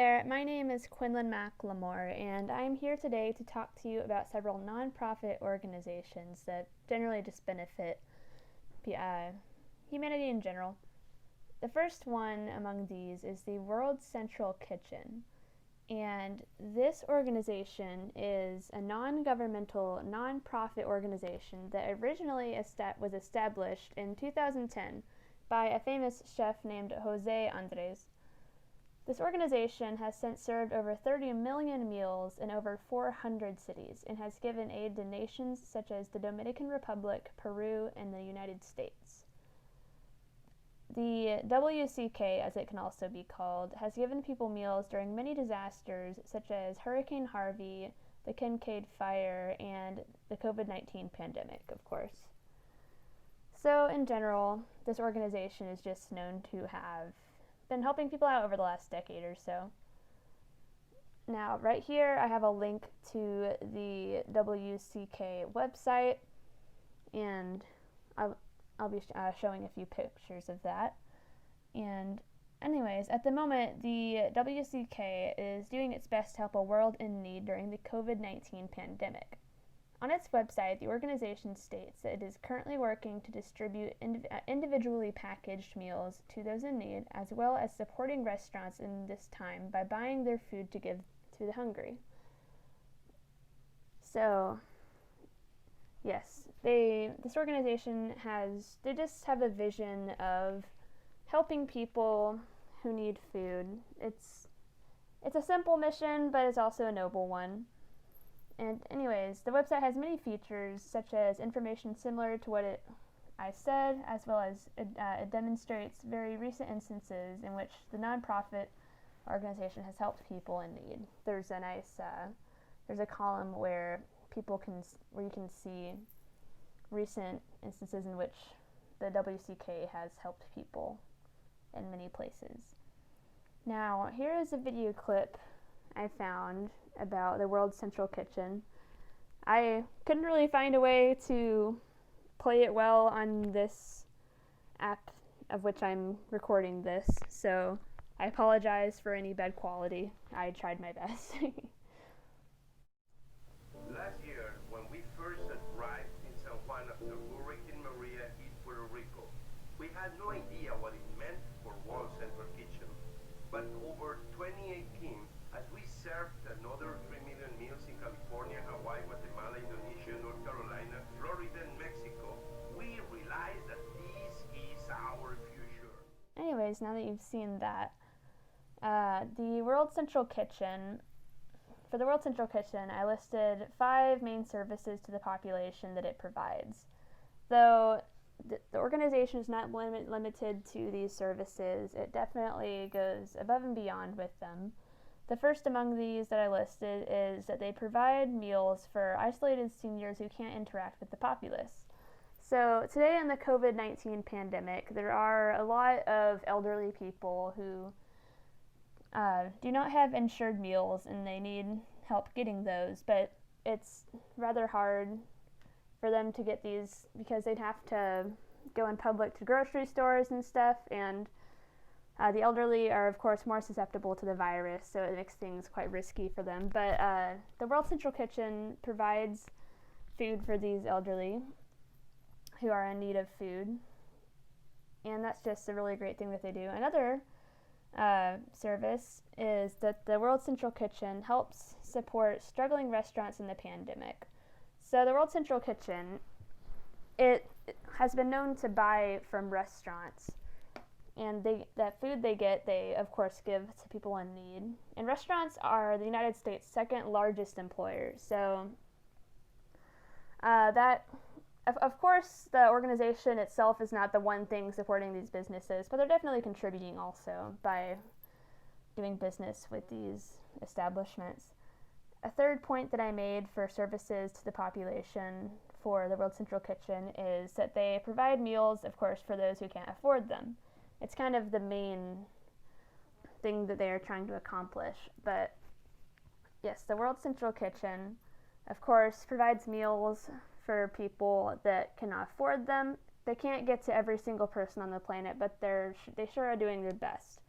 There, my name is Quinlan McLemore, and I'm here today to talk to you about several nonprofit organizations that generally just benefit humanity in general. The first one among these is the World Central Kitchen, and this organization is a non-governmental, nonprofit organization that originally was established in 2010 by a famous chef named Jose Andres. This organization has since served over 30 million meals in over 400 cities and has given aid to nations such as the Dominican Republic, Peru, and the United States. The WCK, as it can also be called, has given people meals during many disasters such as Hurricane Harvey, the Kincaid Fire, and the COVID-19 pandemic, of course. So, in general, this organization is just known to have been helping people out over the last decade or so. Now, right here, I have a link to the WCK website, and I'll be showing a few pictures of that. And anyways, at the moment, the WCK is doing its best to help a world in need during the COVID-19 pandemic. On its website, the organization states that it is currently working to distribute individually packaged meals to those in need, as well as supporting restaurants in this time by buying their food to give to the hungry. So, yes, this organization just have a vision of helping people who need food. It's a simple mission, but it's also a noble one. And anyways, the website has many features such as information similar to what I said, as well as it demonstrates very recent instances in which the nonprofit organization has helped people in need. There's a column where you can see recent instances in which the WCK has helped people in many places. Now, here is a video clip I found about the World Central Kitchen. I couldn't really find a way to play it well on this app of which I'm recording this, so I apologize for any bad quality. I tried my best. Last year, when we first arrived in San Juan after Hurricane Maria hit Puerto Rico, we had no idea what it meant for World Central Kitchen. But over 2018, as we served another 3 million meals in California, Hawaii, Guatemala, Indonesia, North Carolina, Florida, and Mexico, we realized that this is our future. Anyways, now that you've seen that, the World Central Kitchen, for the World Central Kitchen, I listed 5 main services to the population that it provides. Though the organization is not limited to these services, it definitely goes above and beyond with them. The first among these that I listed is that they provide meals for isolated seniors who can't interact with the populace. So today in the COVID-19 pandemic, there are a lot of elderly people who do not have insured meals and they need help getting those, but it's rather hard for them to get these because they'd have to go in public to grocery stores and stuff, and the elderly are, of course, more susceptible to the virus, so it makes things quite risky for them. But the World Central Kitchen provides food for these elderly who are in need of food, and that's just a really great thing that they do. Another service is that the World Central Kitchen helps support struggling restaurants in the pandemic. So the World Central Kitchen, it has been known to buy from restaurants, and that food they get, they of course give to people in need. And restaurants are the United States' second largest employer, so of course the organization itself is not the one thing supporting these businesses, but they're definitely contributing also by doing business with these establishments. A third point that I made for services to the population for the World Central Kitchen is that they provide meals, of course, for those who can't afford them. It's kind of the main thing that they are trying to accomplish. But yes, the World Central Kitchen, of course, provides meals for people that cannot afford them. They can't get to every single person on the planet, but they sure are doing their best.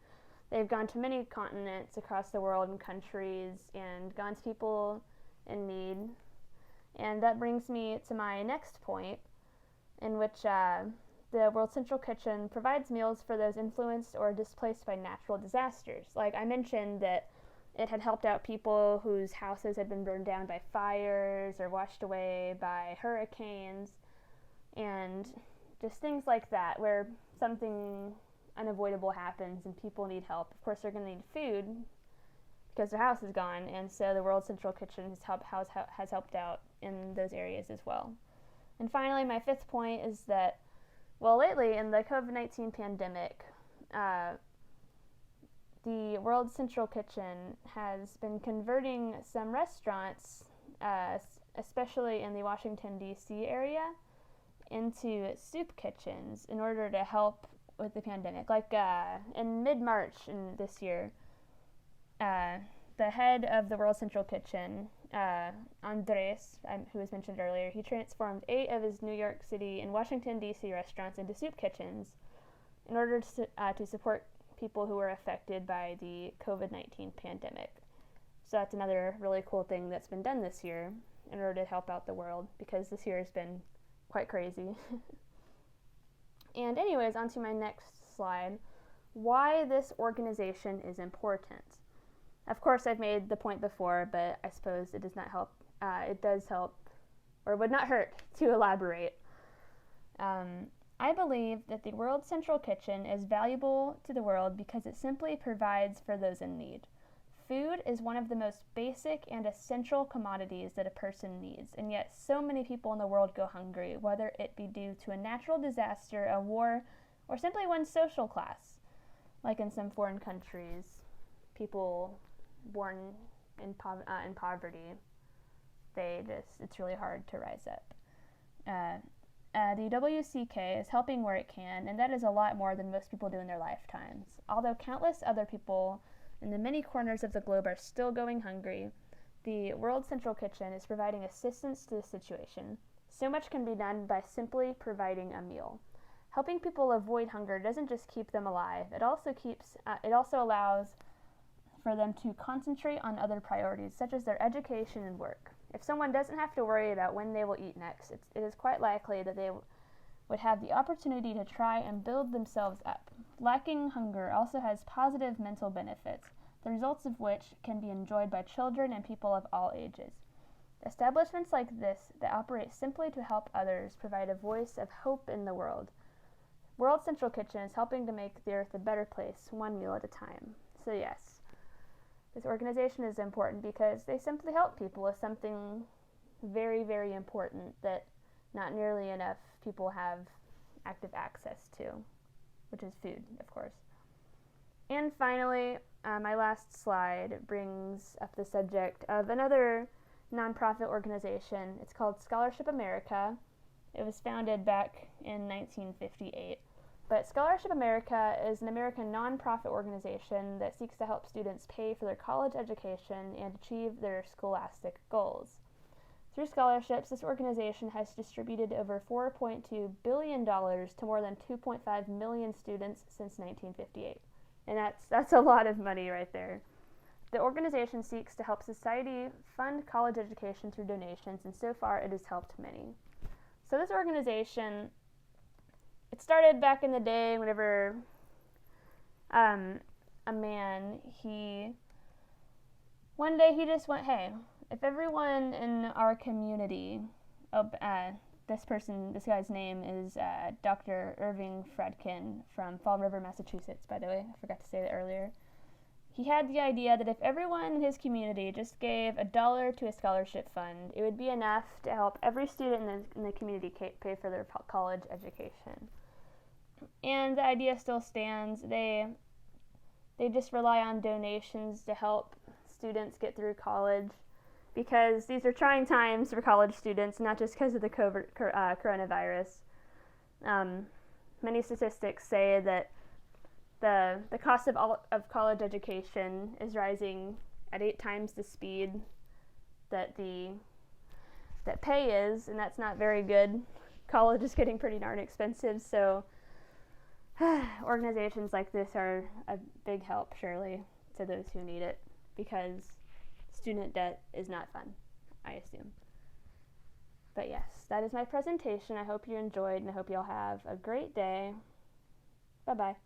They've gone to many continents across the world and countries and gone to people in need. And that brings me to my next point, in which the World Central Kitchen provides meals for those influenced or displaced by natural disasters. Like I mentioned that it had helped out people whose houses had been burned down by fires or washed away by hurricanes, and just things like that, where something unavoidable happens and people need help. Of course, they're going to need food because their house is gone, and so the World Central Kitchen has helped out in those areas as well. And finally, my fifth point is that, well, lately in the COVID-19 pandemic, the World Central Kitchen has been converting some restaurants, especially in the Washington, D.C. area, into soup kitchens in order to help with the pandemic. Like in mid-March in this year, the head of the World Central Kitchen, Andres, who was mentioned earlier, he transformed 8 of his New York City and Washington, D.C. restaurants into soup kitchens in order to support people who were affected by the COVID-19 pandemic. So that's another really cool thing that's been done this year in order to help out the world, because this year has been quite crazy. And anyways, on to my next slide, why this organization is important. Of course, I've made the point before, but I suppose it does not help. It does help, or would not hurt, to elaborate. I believe that the World Central Kitchen is valuable to the world because it simply provides for those in need. Food is one of the most basic and essential commodities that a person needs, and yet so many people in the world go hungry, whether it be due to a natural disaster, a war, or simply one's social class. Like in some foreign countries, people born in poverty, it's really hard to rise up. The WCK is helping where it can, and that is a lot more than most people do in their lifetimes. Although countless other people in the many corners of the globe are still going hungry, the World Central Kitchen is providing assistance to the situation. So much can be done by simply providing a meal. Helping people avoid hunger doesn't just keep them alive, it also allows for them to concentrate on other priorities, such as their education and work. If someone doesn't have to worry about when they will eat next, it is quite likely that they would have the opportunity to try and build themselves up. Lacking hunger also has positive mental benefits, the results of which can be enjoyed by children and people of all ages. Establishments like this that operate simply to help others provide a voice of hope in the world. World Central Kitchen is helping to make the earth a better place, one meal at a time. So yes, this organization is important because they simply help people with something very, very important that not nearly enough people have active access to, which is food, of course. And finally, my last slide brings up the subject of another nonprofit organization. It's called Scholarship America. It was founded back in 1958. But Scholarship America is an American nonprofit organization that seeks to help students pay for their college education and achieve their scholastic goals. Through scholarships, this organization has distributed over $4.2 billion to more than 2.5 million students since 1958. And that's a lot of money right there. The organization seeks to help society fund college education through donations, and so far it has helped many. So this organization, it started back in the day whenever a man, one day he just went, hey, if everyone in our community, this guy's name is Dr. Irving Fredkin from Fall River, Massachusetts, by the way, I forgot to say that earlier. He had the idea that if everyone in his community just gave $1 to a scholarship fund, it would be enough to help every student in the community pay for their college education. And the idea still stands. They just rely on donations to help students get through college, because these are trying times for college students, not just because of the coronavirus. Many statistics say that the cost of college education is rising at 8 times the speed that pay is, and that's not very good. College is getting pretty darn expensive, so organizations like this are a big help, surely, to those who need it, because student debt is not fun, I assume. But yes, that is my presentation. I hope you enjoyed, and I hope you'll have a great day. Bye-bye.